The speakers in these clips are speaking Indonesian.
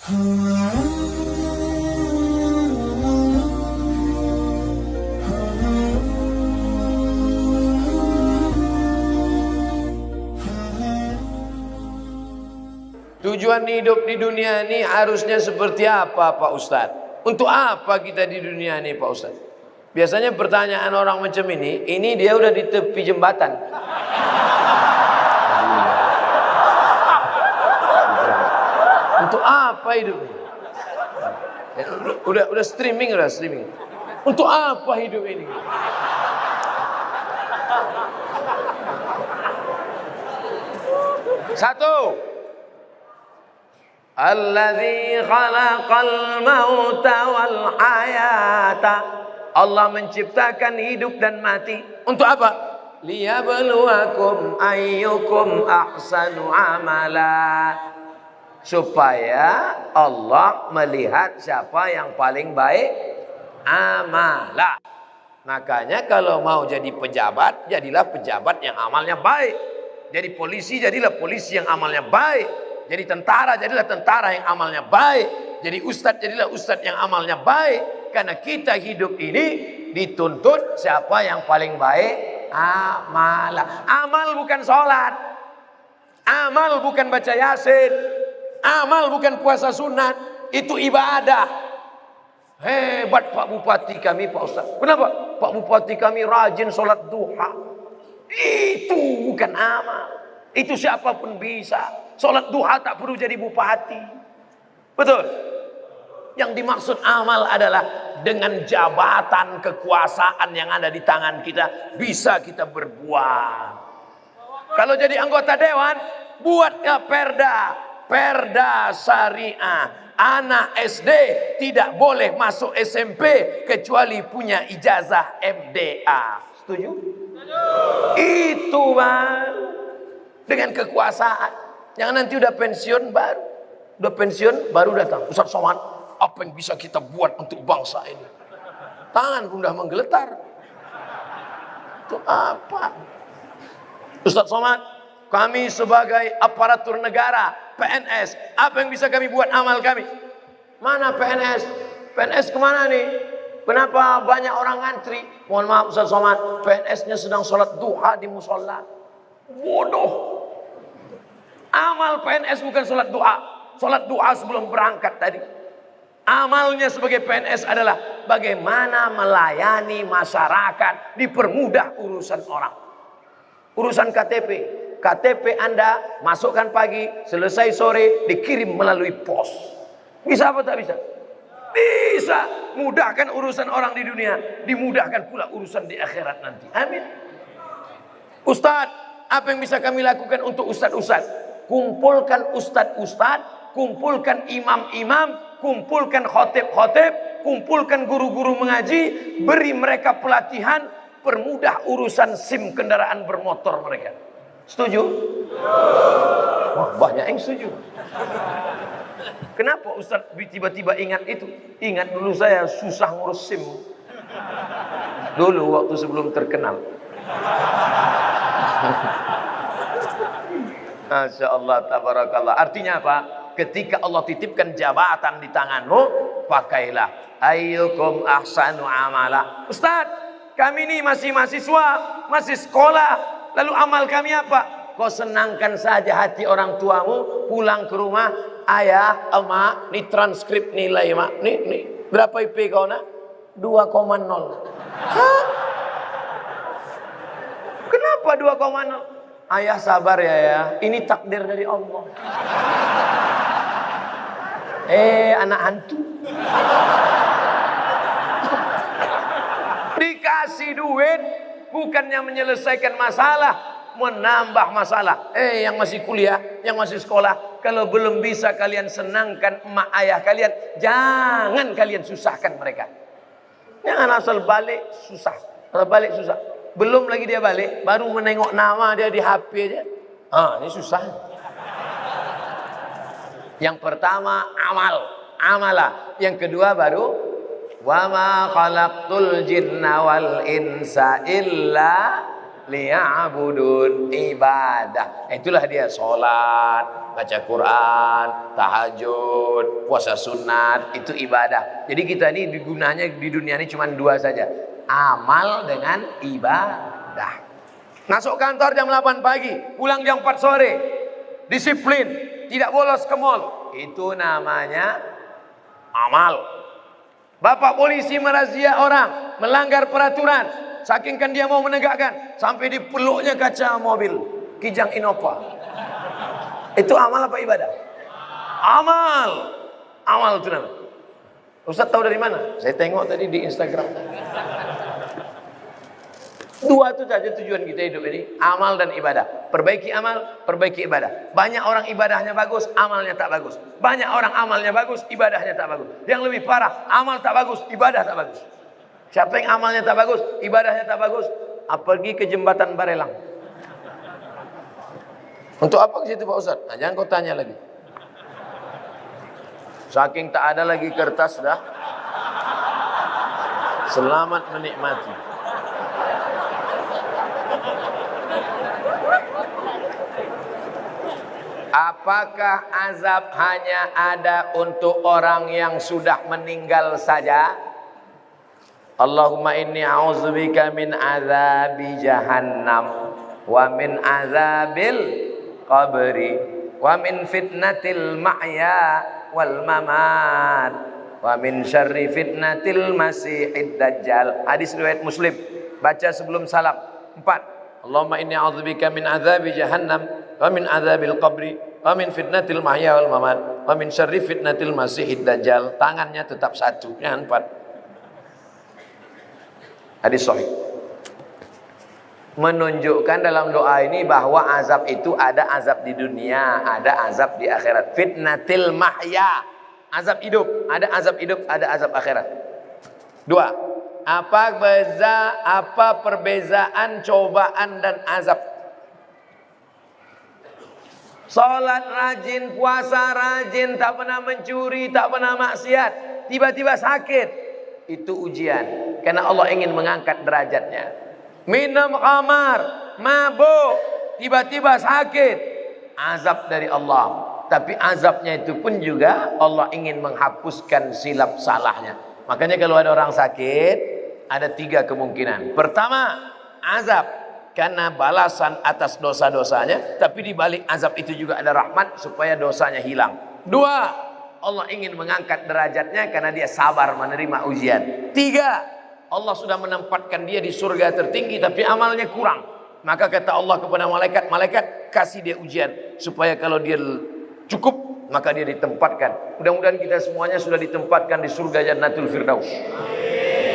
Tujuan hidup di dunia ini harusnya seperti apa Pak Ustadz? Untuk apa kita di dunia ini Pak Ustadz? Biasanya pertanyaan orang macam ini dia udah di tepi jembatan. Untuk apa hidup ini? Udah streaming. Untuk apa hidup ini? Satu, alladzi khalaqal mauta wal hayata. Allah menciptakan hidup dan mati. Untuk apa? Liyabluwakum ayyukum ahsanu amala. Supaya Allah melihat siapa yang paling baik amala. Makanya kalau mau jadi pejabat, jadilah pejabat yang amalnya baik. Jadi polisi, jadilah polisi yang amalnya baik. Jadi tentara, jadilah tentara yang amalnya baik. Jadi ustadz, jadilah ustadz yang amalnya baik. Karena kita hidup ini dituntut siapa yang paling baik amala. Amal bukan sholat, amal bukan baca yasin, amal bukan puasa sunat. Itu ibadah. Hebat Pak Bupati kami Pak Ustadz. Kenapa? Pak Bupati kami rajin sholat duha. Itu bukan amal. Itu siapapun bisa. Sholat duha tak perlu jadi bupati. Betul? Yang dimaksud amal adalah dengan jabatan kekuasaan yang ada di tangan kita, bisa kita berbuat. Kalau jadi anggota dewan, buatnya perda syariah. Anak SD tidak boleh masuk SMP kecuali punya ijazah MDA. Setuju? Itu Bang. Dengan kekuasaan. Jangan nanti udah pensiun baru datang. Ustaz Somad, apa yang bisa kita buat untuk bangsa ini? Tangan pun udah menggeletar. Itu apa? Ustaz Somad, kami sebagai aparatur negara, PNS, apa yang bisa kami buat amal kami? Mana PNS? PNS kemana nih? Kenapa banyak orang ngantri? Mohon maaf Ustaz Somad, PNS-nya sedang sholat duha di musola. Bodoh. Amal PNS bukan sholat duha. Sholat duha sebelum berangkat tadi. Amalnya sebagai PNS adalah bagaimana melayani masyarakat, dipermudah urusan orang. Urusan KTP Anda masukkan pagi, selesai sore, dikirim melalui pos. Bisa apa tak bisa? Bisa. Mudahkan urusan orang di dunia, dimudahkan pula urusan di akhirat nanti. Amin. Ustadz, apa yang bisa kami lakukan untuk ustadz-ustadz? Kumpulkan ustadz-ustadz, kumpulkan imam-imam, kumpulkan khotib-khotib, kumpulkan guru-guru mengaji, beri mereka pelatihan, permudah urusan SIM kendaraan bermotor mereka. Setuju? Wah, banyak yang setuju. Kenapa Ustaz tiba-tiba ingat itu? Ingat dulu saya susah ngurus SIM. Dulu waktu sebelum terkenal. Masya Allah, tabarakallah. Artinya apa? Ketika Allah titipkan jabatan di tanganmu, pakailah. Ayyukum ahsanu amala. Ustaz, kami ini masih mahasiswa, masih sekolah. Lalu amal kami apa? Kau senangkan saja hati orang tuamu, pulang ke rumah, ayah, emak, nih transkrip nilai mak, nih, berapa IP kau nak? 2,0. Hah? Kenapa 2,0? Ayah sabar ya, ini takdir dari Allah. Anak hantu. Dikasih duit bukannya menyelesaikan masalah, menambah masalah. Yang masih kuliah, yang masih sekolah, kalau belum bisa kalian senangkan emak ayah kalian, jangan kalian susahkan mereka. Jangan asal balik susah. Belum lagi dia balik, baru menengok nama dia di HP aja. Ini susah. Yang pertama amalah. Yang kedua baru wa ma khalaqtul jinna wal insa illa liya'budun, ibadah. Itulah dia sholat, baca Quran, tahajud, puasa sunat, itu ibadah. Jadi kita ini gunanya di dunia ini cuma dua saja, amal dengan ibadah. Masuk kantor jam 8 pagi, pulang jam 4 sore, disiplin, tidak bolos ke mall, itu namanya amal. Bapak polisi merazia orang, melanggar peraturan, saking kan dia mau menegakkan, sampai dipeluknya kaca mobil Kijang Innova. Itu amal apa ibadah? Amal. Amal itu namanya. Ustaz tahu dari mana? Saya tengok tadi di Instagram. Dua itu saja tujuan kita hidup ini, amal dan ibadah. Perbaiki amal, perbaiki ibadah. Banyak orang ibadahnya bagus, amalnya tak bagus. Banyak orang amalnya bagus, ibadahnya tak bagus. Yang lebih parah, amal tak bagus, ibadah tak bagus. Siapa yang amalnya tak bagus, ibadahnya tak bagus, pergi ke jembatan Barelang. Untuk apa ke situ Pak Ustaz? Nah, jangan kau tanya lagi. Saking tak ada lagi kertas dah. Selamat menikmati. Apakah azab hanya ada untuk orang yang sudah meninggal saja? Allahumma inni a'udzubika min azabi jahannam wa min azabil qabri wa min fitnatil mahya wal mamat wa min syarri fitnatil masiihid dajjal. Hadis riwayat Muslim. Baca sebelum salam. 4. Allahumma inni a'udzubika min azabi jahannam wa min azabil qabri wa min fitnatil mahya wal mamat wa min syarri fitnatil masiihid dajjal. Tangannya tetap satu, jangan 4. Hadis sahih. Menunjukkan dalam doa ini bahwa azab itu ada azab di dunia, ada azab di akhirat. Fitnatil mahya, azab hidup, ada azab hidup, ada azab akhirat. 2. Apa perbezaan cobaan dan azab? Salat rajin, puasa rajin, tak pernah mencuri, tak pernah maksiat, tiba-tiba sakit, itu ujian, karena Allah ingin mengangkat derajatnya. Minum khamar, mabuk, tiba-tiba sakit, azab dari Allah. Tapi azabnya itu pun juga Allah ingin menghapuskan silap salahnya. Makanya kalau ada orang sakit, ada 3 kemungkinan. Pertama, azab karena balasan atas dosa-dosanya, tapi di balik azab itu juga ada rahmat supaya dosanya hilang. 2, Allah ingin mengangkat derajatnya karena dia sabar menerima ujian. 3, Allah sudah menempatkan dia di surga tertinggi tapi amalnya kurang. Maka kata Allah kepada malaikat, malaikat kasih dia ujian supaya kalau dia cukup maka dia ditempatkan. Mudah-mudahan kita semuanya sudah ditempatkan di surga Jannatul Firdaus.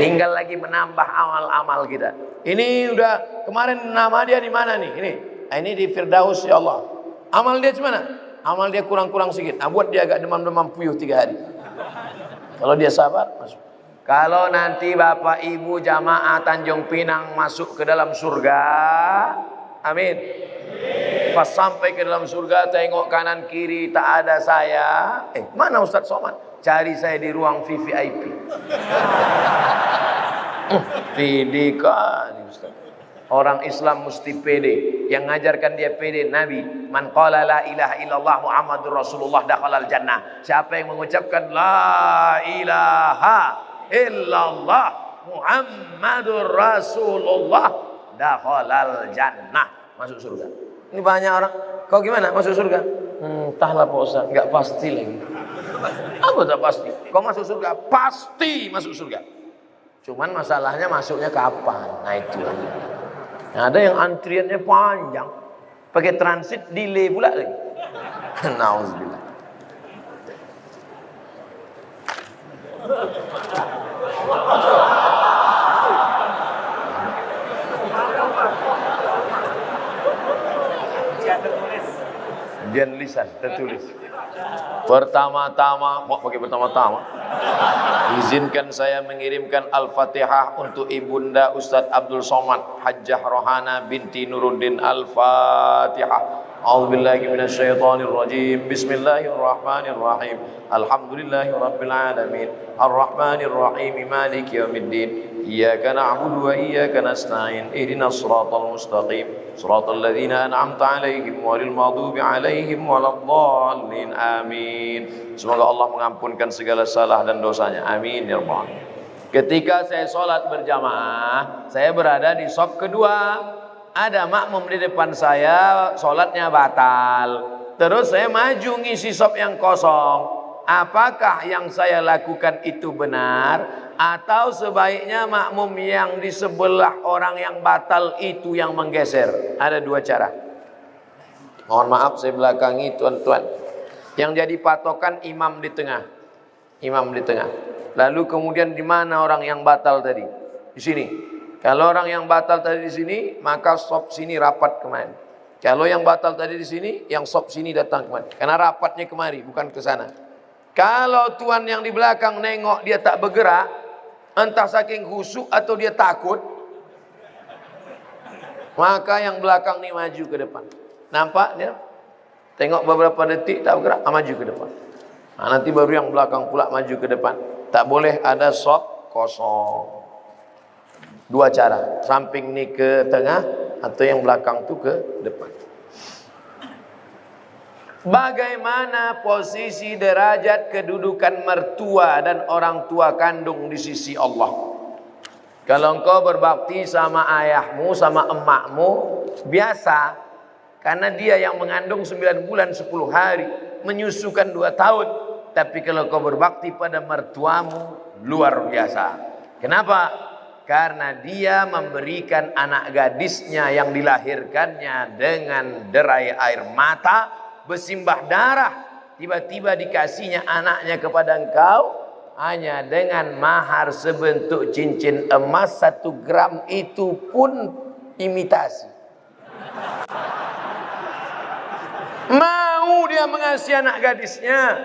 Tinggal lagi menambah amal-amal kita. Ini udah kemarin nama dia di mana nih? Ini di Firdaus ya Allah. Amal dia di mana? Amal dia kurang-kurang sedikit. Buat dia agak demam-demam puyuh 3 hari. Kalau dia sabar, masuk. Kalau nanti Bapak Ibu jamaah Tanjung Pinang masuk ke dalam surga, amin. Pas sampai ke dalam surga, tengok kanan kiri tak ada saya. Mana Ustaz Somad? Cari saya di ruang VVIP. Pede kali Ustaz. Orang Islam mesti pede. Yang ngajarkan dia pede Nabi. Man qala la ilaha illallah Muhammadur Rasulullah dakhalal jannah. Siapa yang mengucapkan la ilaha illallah Muhammadur Rasulullah dakhalal jannah, masuk surga. Ini banyak orang, kau gimana masuk surga? Entahlah Pak Ustaz, enggak pasti lagi. Apa tak pasti? Kau masuk surga, pasti masuk surga. Cuman masalahnya masuknya kapan? Nah itu aja. Nah, ada yang antriannya panjang, pakai transit delay pula lagi. Nauzubillah. Ujian lisan tertulis. Pertama-tama, mau pakai pertama-tama. Izinkan saya mengirimkan Al-Fatihah untuk Ibunda Ustadz Abdul Somad Hajjah Rohana binti Nuruddin. Al-Fatihah. A'udzu billahi minasyaitonir rajim. Bismillahirrahmanirrahim. Alhamdulillahi rabbil alamin. Arrahmanir rahim. Maliki yaumiddin. Iyyaka na'budu wa iyyaka nasta'in. Ihdinas siratal mustaqim. Siratal ladzina an'amta 'alaihim ghairil maghdubi 'alaihim waladdallin. Amin. Semoga Allah mengampunkan segala salah dan dosanya. Amin ya rabbal alamin. Ketika saya sholat berjamaah, saya berada di shaf kedua. Ada makmum di depan saya, sholatnya batal. Terus saya maju ngisi shaf yang kosong. Apakah yang saya lakukan itu benar? Atau sebaiknya makmum yang di sebelah orang yang batal itu yang menggeser? Ada dua cara. Mohon maaf saya belakangi tuan-tuan. Yang jadi patokan imam di tengah. Imam di tengah. Lalu kemudian di mana orang yang batal tadi? Di sini. Kalau orang yang batal tadi di sini, maka shaf sini rapat kemari. Kalau yang batal tadi di sini, yang shaf sini datang kemari. Karena rapatnya kemari, bukan ke sana. Kalau tuan yang di belakang nengok dia tak bergerak, entah saking khusyuk atau dia takut, maka yang belakang ni maju ke depan. Nampak dia? Tengok beberapa detik tak bergerak, maju ke depan. Nah, nanti baru yang belakang pula maju ke depan. Tak boleh ada shaf kosong. Dua cara, samping ni ke tengah atau yang belakang tu ke depan. Bagaimana posisi derajat kedudukan mertua dan orang tua kandung di sisi Allah? Kalau engkau berbakti sama ayahmu, sama emakmu, biasa. Karena dia yang mengandung 9 bulan 10 hari, menyusukan 2 tahun. Tapi kalau kau berbakti pada mertuamu, luar biasa. Kenapa? Karena dia memberikan anak gadisnya yang dilahirkannya dengan derai air mata, bersimbah darah, tiba-tiba dikasihnya anaknya kepada engkau hanya dengan mahar sebentuk cincin emas 1 gram, itu pun imitasi. Mau dia mengasihi anak gadisnya,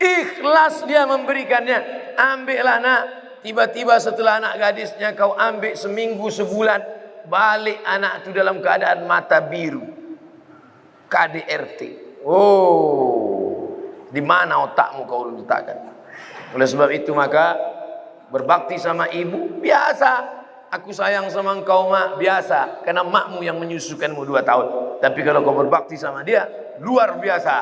ikhlas dia memberikannya. Ambillah nak. Tiba-tiba setelah anak gadisnya kau ambil seminggu sebulan, balik anak itu dalam keadaan mata biru. KDRT. Oh, di mana otakmu kau letakkan? Oleh sebab itu maka berbakti sama ibu biasa. Aku sayang sama engkau mak, biasa. Karena makmu yang menyusukanmu 2 tahun. Tapi kalau kau berbakti sama dia, luar biasa.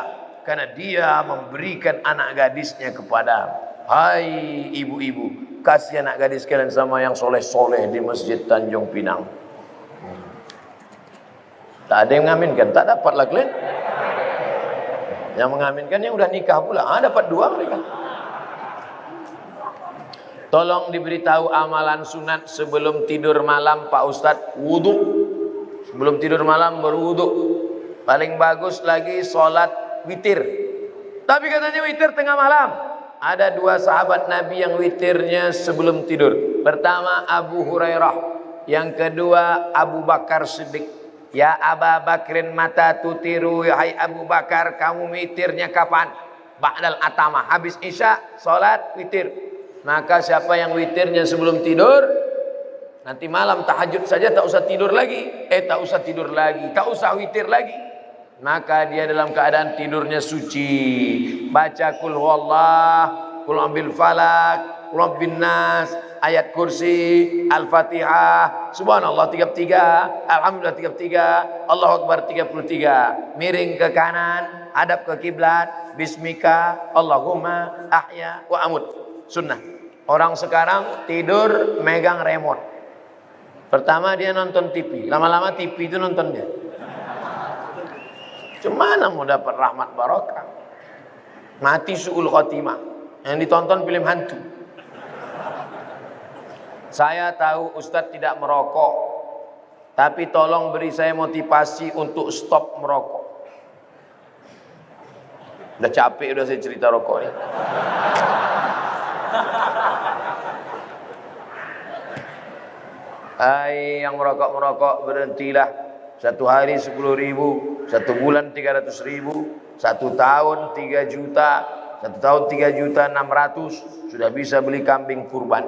Karena dia memberikan anak gadisnya kepada. Hai ibu-ibu, kasih anak gadis kalian sama yang soleh-soleh di Masjid Tanjung Pinang. Tak ada yang mengaminkan, tak dapatlah kalian. Yang mengaminkan yang udah nikah pula, dapat 2 mereka. Tolong diberitahu amalan sunat sebelum tidur malam Pak Ustadz. Wudhu. Sebelum tidur malam berwudhu. Paling bagus lagi sholat witir. Tapi katanya witir tengah malam. Ada 2 sahabat Nabi yang witirnya sebelum tidur. Pertama Abu Hurairah, yang kedua Abu Bakar Siddiq. Ya Aba Bakrin mata tutiru, hai Abu Bakar kamu witirnya kapan? Ba'dal atama, habis isya salat witir. Maka siapa yang witirnya sebelum tidur, nanti malam tahajud saja tak usah tidur lagi. Tak usah tidur lagi, tak usah witir lagi. Maka dia dalam keadaan tidurnya suci. Baca kul huwallah, kul ambil falak, kul rabbin nas, ayat kursi, al-fatihah, subhanallah 33, alhamdulillah 33, Allahu akbar 33. Miring ke kanan, hadap ke kiblat, bismika Allahumma ahya wa amut. Sunnah. Orang sekarang tidur megang remote. Pertama dia nonton TV, lama-lama TV itu nonton dia. Cemana mau dapat rahmat barokah? Mati su'ul khotimah. Yang ditonton film hantu. Saya tahu Ustadz tidak merokok, tapi tolong beri saya motivasi untuk stop merokok. Udah capek udah saya cerita rokok nih. Hai yang merokok berhentilah. 1 hari 10.000, 1 bulan 300.000, 1 tahun 3 juta, 1 tahun 3.600.000, sudah bisa beli kambing kurban.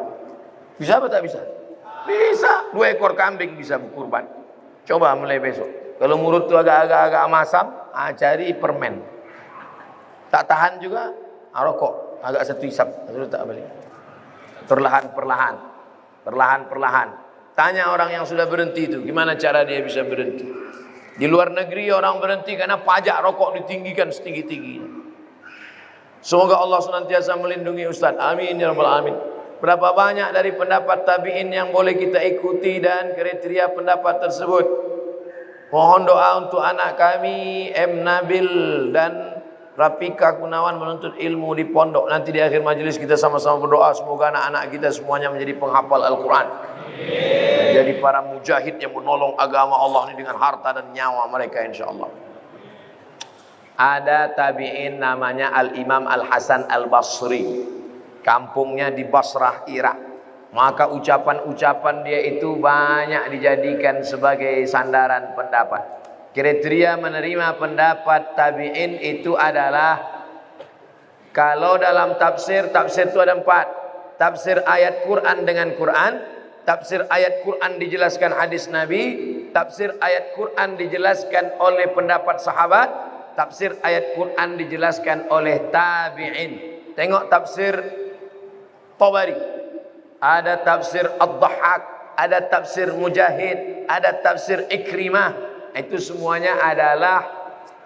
Bisa apa tak bisa? Bisa, 2 ekor kambing bisa kurban. Coba mulai besok. Kalau mulut tu agak-agak masam, cari permen. Tak tahan juga, rokok. Agak satu hisap, terus tak balik. Perlahan-perlahan. Perlahan-perlahan. Tanya orang yang sudah berhenti itu, gimana cara dia bisa berhenti. Di luar negeri orang berhenti karena pajak rokok ditinggikan setinggi-tingginya. Semoga Allah senantiasa melindungi Ustaz. Amin ya rabbal alamin. Berapa banyak dari pendapat tabi'in yang boleh kita ikuti dan kriteria pendapat tersebut. Mohon doa untuk anak kami M. Nabil dan Rafika Gunawan menuntut ilmu di pondok. Nanti di akhir majelis kita sama-sama berdoa semoga anak-anak kita semuanya menjadi penghafal Al-Quran. Jadi para mujahid yang menolong agama Allah ini dengan harta dan nyawa mereka insyaAllah. Ada tabi'in namanya Al-Imam Al-Hasan Al-Basri. Kampungnya di Basrah, Irak. Maka ucapan-ucapan dia itu banyak dijadikan sebagai sandaran pendapat. Kriteria menerima pendapat tabi'in itu adalah, kalau dalam tafsir itu ada 4. Tafsir ayat Quran dengan Quran, tafsir ayat Quran dijelaskan hadis Nabi, tafsir ayat Quran dijelaskan oleh pendapat sahabat, tafsir ayat Quran dijelaskan oleh tabi'in. Tengok tafsir Tabari, ada tafsir Ad-Dhahhak, ada tafsir Mujahid, ada tafsir Ikrimah. Itu semuanya adalah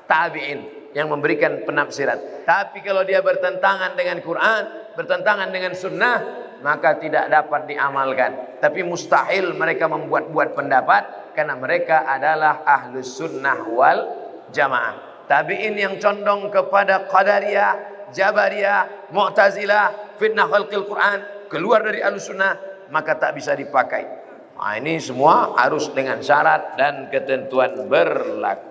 tabi'in yang memberikan penafsiran. Tapi kalau dia bertentangan dengan Quran, bertentangan dengan sunnah, maka tidak dapat diamalkan. Tapi mustahil mereka membuat-buat pendapat, karena mereka adalah ahlus sunnah wal jamaah. Tabi'in yang condong kepada Qadariyah, Jabariyah, Mu'tazilah, fitnah khalqil Quran, keluar dari Ahlussunnah, maka tak bisa dipakai. Nah, ini semua harus dengan syarat dan ketentuan berlaku.